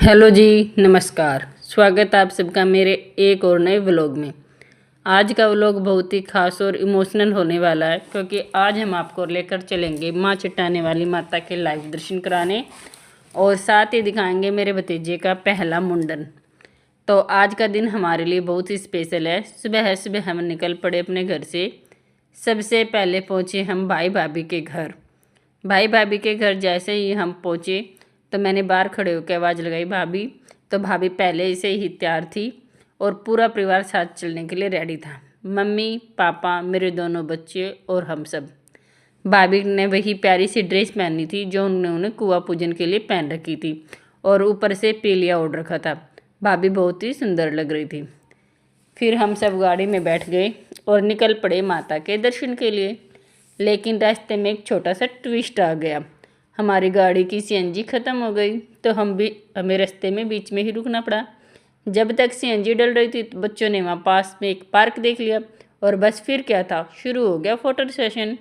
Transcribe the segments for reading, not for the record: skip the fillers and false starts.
Hello जी, नमस्कार। स्वागत है आप सबका मेरे एक और नए व्लॉग में। आज का व्लॉग बहुत ही खास और इमोशनल होने वाला है, क्योंकि आज हम आपको लेकर चलेंगे माँ चट्टाने वाली माता के लाइव दर्शन कराने और साथ ही दिखाएंगे मेरे भतीजे का पहला मुंडन। तो आज का दिन हमारे लिए बहुत ही स्पेशल है। सुबह सुबह हम निकल पड़े अपने घर से। सबसे पहले पहुँचे हम भाई भाभी के घर। भाई भाभी के घर जैसे ही हम पहुँचे तो मैंने बाहर खड़े होकर आवाज़ लगाई भाभी। तो भाभी पहले से ही तैयार थी और पूरा परिवार साथ चलने के लिए रेडी था। मम्मी, पापा, मेरे दोनों बच्चे और हम सब। भाभी ने वही प्यारी सी ड्रेस पहनी थी जो उन्होंने कुआं पूजन के लिए पहन रखी थी और ऊपर से पीलिया ओढ़ रखा था। भाभी बहुत ही सुंदर लग रही थी। फिर हम सब गाड़ी में बैठ गए और निकल पड़े माता के दर्शन के लिए। लेकिन रास्ते में एक छोटा सा ट्विस्ट आ गया। हमारी गाड़ी की सीएनजी ख़त्म हो गई तो हमें रास्ते में बीच में ही रुकना पड़ा। जब तक सीएनजी डल रही थी तो बच्चों ने वहाँ पास में एक पार्क देख लिया और बस फिर क्या था, शुरू हो गया फोटो सेशन।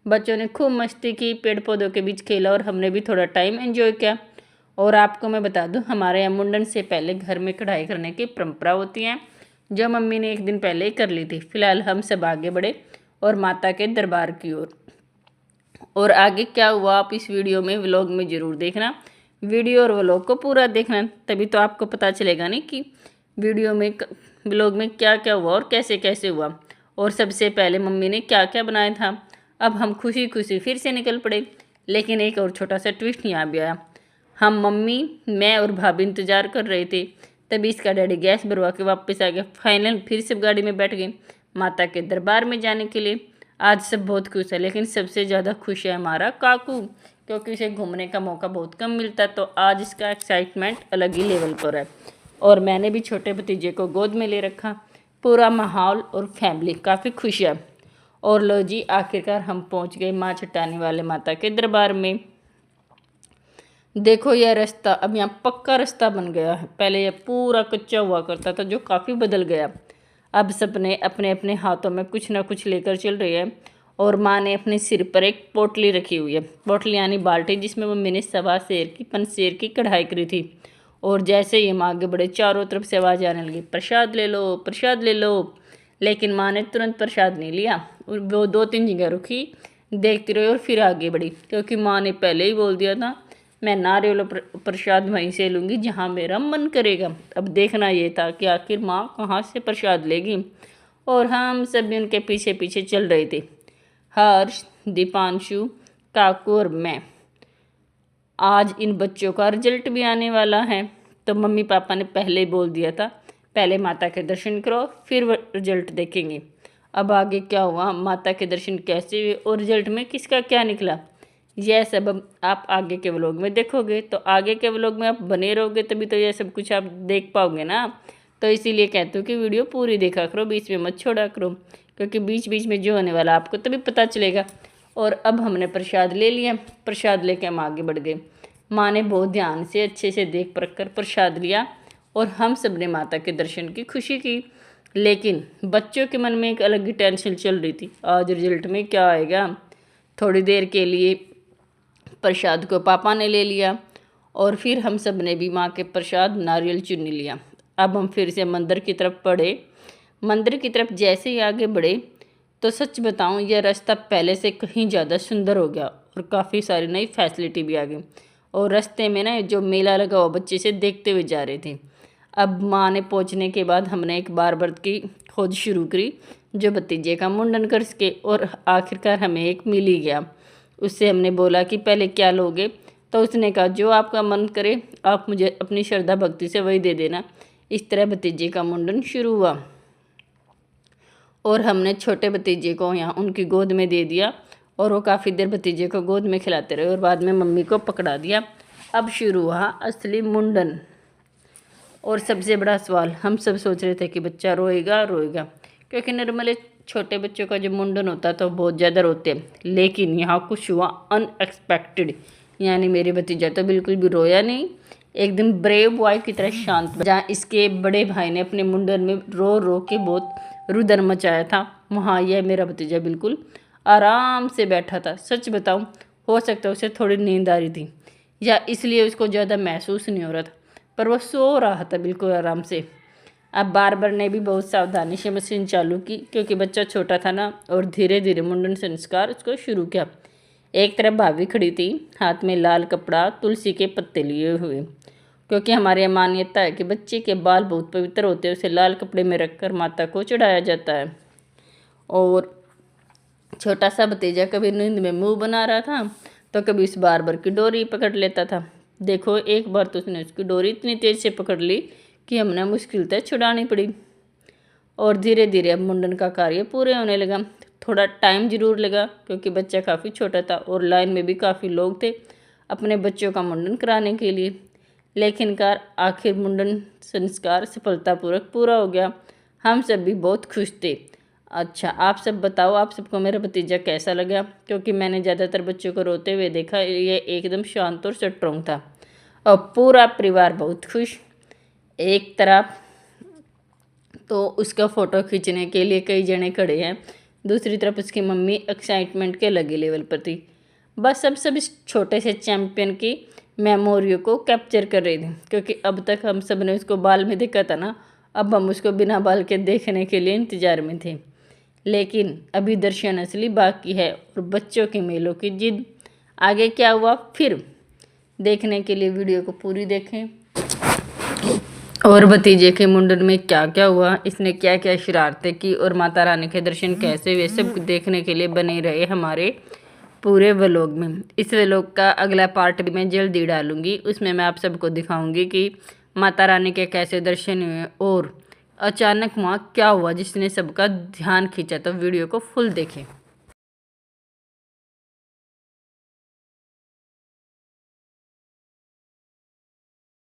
बच्चों ने खूब मस्ती की, पेड़ पौधों के बीच खेला और हमने भी थोड़ा टाइम एंजॉय किया। और आपको मैं बता दूं, हमारे यहाँ मुंडन से पहले घर में कढ़ाई करने की परंपरा होती है, जो मम्मी ने एक दिन पहले ही कर ली थी। फिलहाल हम सब आगे बढ़े और माता के दरबार की ओर। और आगे क्या हुआ आप इस वीडियो में, व्लॉग में ज़रूर देखना। वीडियो और व्लॉग को पूरा देखना, तभी तो आपको पता चलेगा नहीं कि वीडियो में व्लॉग में क्या क्या हुआ और कैसे कैसे हुआ और सबसे पहले मम्मी ने क्या क्या बनाया था। अब हम खुशी खुशी फिर से निकल पड़े। लेकिन एक और छोटा सा ट्विस्ट यहाँ भी आया। हम मम्मी, मैं और भाभी इंतज़ार कर रहे थे, तभी इसका डैडी गैस भरवा के वापस आ गया। फाइनल फिर सब गाड़ी में बैठ गए माता के दरबार में जाने के लिए। आज सब बहुत खुश है, लेकिन सबसे ज़्यादा खुश है हमारा काकू, क्योंकि उसे घूमने का मौका बहुत कम मिलता है। तो आज इसका एक्साइटमेंट अलग ही लेवल पर है। और मैंने भी छोटे भतीजे को गोद में ले रखा। पूरा माहौल और फैमिली काफ़ी खुश है। और लो जी, आखिरकार हम पहुंच गए माँ चट्टानी वाले माता के दरबार में। देखो यह रास्ता अब यहाँ पक्का रास्ता बन गया है। पहले यह पूरा कच्चा हुआ करता था, जो काफ़ी बदल गया। अब सबने अपने अपने हाथों में कुछ ना कुछ लेकर चल रही है। और माँ ने अपने सिर पर एक पोटली रखी हुई है। पोटली यानी बाल्टी, जिसमें मम्मी ने सवा सेर की पंसेर की कढ़ाई करी थी। और जैसे ही हम आगे बढ़े, चारों तरफ से आवाज़ आने लगी, प्रसाद ले लो, प्रसाद ले लो। लेकिन माँ ने तुरंत प्रसाद नहीं लिया। वो 2-3 जगह रुकी, देखती रही और फिर आगे बढ़ी, क्योंकि माँ ने पहले ही बोल दिया था मैं नारियल प्रसाद वहीं से लूँगी जहाँ मेरा मन करेगा। अब देखना ये था कि आखिर माँ कहाँ से प्रसाद लेगी। और हम सब भी उनके पीछे पीछे चल रहे थे, हर्ष, दीपांशु, काकू और मैं। आज इन बच्चों का रिजल्ट भी आने वाला है, तो मम्मी पापा ने पहले ही बोल दिया था पहले माता के दर्शन करो फिर रिजल्ट देखेंगे। अब आगे क्या हुआ, माता के दर्शन कैसे हुए और रिजल्ट में किसका क्या निकला, यह सब आप आगे के व्लॉग में देखोगे। तो आगे के व्लॉग में आप बने रहोगे तभी तो यह सब कुछ आप देख पाओगे ना। तो इसीलिए कहते हो कि वीडियो पूरी देखा करो, बीच में मत छोड़ा करो, क्योंकि बीच बीच में जो होने वाला आपको तभी पता चलेगा। और अब हमने प्रसाद ले लिया। प्रसाद लेके हम आगे बढ़ गए। माँ ने बहुत ध्यान से अच्छे से देख परख कर प्रसाद लिया और हम सब ने माता के दर्शन की खुशी की। लेकिन बच्चों के मन में एक अलग ही टेंशन चल रही थी, आज रिजल्ट में क्या आएगा। थोड़ी देर के लिए प्रसाद को पापा ने ले लिया और फिर हम सब ने भी माँ के प्रसाद नारियल चुनी लिया। अब हम फिर से मंदिर की तरफ बढ़े। मंदिर की तरफ जैसे ही आगे बढ़े तो सच बताऊं, यह रास्ता पहले से कहीं ज़्यादा सुंदर हो गया और काफ़ी सारी नई फैसिलिटी भी आ गई। और रास्ते में ना जो मेला लगा हुआ, बच्चे से देखते हुए जा रहे थे। अब माँ ने पहुँचने के बाद हमने एक बार्बर की खोज शुरू करी, जो भतीजे का मुंडन कर सके। और आखिरकार हमें एक मिल ही गया। उससे हमने बोला कि पहले क्या लोगे, तो उसने कहा जो आपका मन करे आप मुझे अपनी श्रद्धा भक्ति से वही दे देना। इस तरह भतीजे का मुंडन शुरू हुआ और हमने छोटे भतीजे को यहाँ उनकी गोद में दे दिया और वो काफ़ी देर भतीजे को गोद में खिलाते रहे और बाद में मम्मी को पकड़ा दिया। अब शुरू हुआ असली मुंडन। और सबसे बड़ा सवाल, हम सब सोच रहे थे कि बच्चा रोएगा रोएगा, क्योंकि नॉर्मली छोटे बच्चों का जब मुंडन होता तो बहुत ज़्यादा रोते हैं। लेकिन यहाँ कुछ हुआ अनएक्सपेक्टेड, यानी मेरे भतीजा तो बिल्कुल भी रोया नहीं, एकदम ब्रेव बॉय की तरह शांत। जहाँ इसके बड़े भाई ने अपने मुंडन में रो रो के बहुत रुदन मचाया था, वहाँ यह मेरा भतीजा बिल्कुल आराम से बैठा था। सच बताऊँ, हो सकता है उसे थोड़ी नींद आ रही थी या इसलिए उसको ज़्यादा महसूस नहीं हो रहा था। पर वो सो रहा था बिल्कुल आराम से। अब बार्बर ने भी बहुत सावधानी से मशीन चालू की, क्योंकि बच्चा छोटा था ना, और धीरे धीरे मुंडन संस्कार उसको शुरू किया। एक तरफ भाभी खड़ी थी, हाथ में लाल कपड़ा तुलसी के पत्ते लिए हुए, क्योंकि हमारी यहाँ मान्यता है कि बच्चे के बाल बहुत पवित्र होते हैं, उसे लाल कपड़े में रखकर माता को चढ़ाया जाता है। और छोटा सा भतीजा कभी नींद में मुंह बना रहा था तो कभी उस बार्बर की डोरी पकड़ लेता था। देखो, एक बार तो उसने उसकी डोरी इतनी तेज से पकड़ ली कि हमने मुश्किल से छुड़ानी पड़ी। और धीरे धीरे अब मुंडन का कार्य पूरे होने लगा। थोड़ा टाइम जरूर लगा, क्योंकि बच्चा काफ़ी छोटा था और लाइन में भी काफ़ी लोग थे अपने बच्चों का मुंडन कराने के लिए। लेकिन आखिर मुंडन संस्कार सफलतापूर्वक पूरा हो गया। हम सब भी बहुत खुश थे। अच्छा, आप सब बताओ, आप सबको मेरा भतीजा कैसा लगा? क्योंकि मैंने ज़्यादातर बच्चों को रोते हुए देखा, ये एकदम शांत और स्ट्रॉन्ग था और पूरा परिवार बहुत खुश। एक तरफ तो उसका फ़ोटो खींचने के लिए कई जने खड़े हैं, दूसरी तरफ उसकी मम्मी एक्साइटमेंट के लगे लेवल पर थी। बस सब इस छोटे से चैम्पियन की मेमोरियो को कैप्चर कर रही थी, क्योंकि अब तक हम सब ने उसको बाल में देखा था ना, अब हम उसको बिना बाल के देखने के लिए इंतज़ार में थे। लेकिन अभी दर्शन असली बाकी है और बच्चों के मेलों की जिद। आगे क्या हुआ फिर देखने के लिए वीडियो को पूरी देखें। और भतीजे के मुंडन में क्या क्या हुआ, इसने क्या क्या शरारतें की और माता रानी के दर्शन कैसे हुए, सब देखने के लिए बने रहे हमारे पूरे व्लॉग में। इस व्लॉग का अगला पार्ट भी मैं जल्दी डालूंगी, उसमें मैं आप सबको दिखाऊंगी कि माता रानी के कैसे दर्शन हुए और अचानक वहाँ क्या हुआ जिसने सबका ध्यान खींचा। तो वीडियो को फुल देखें।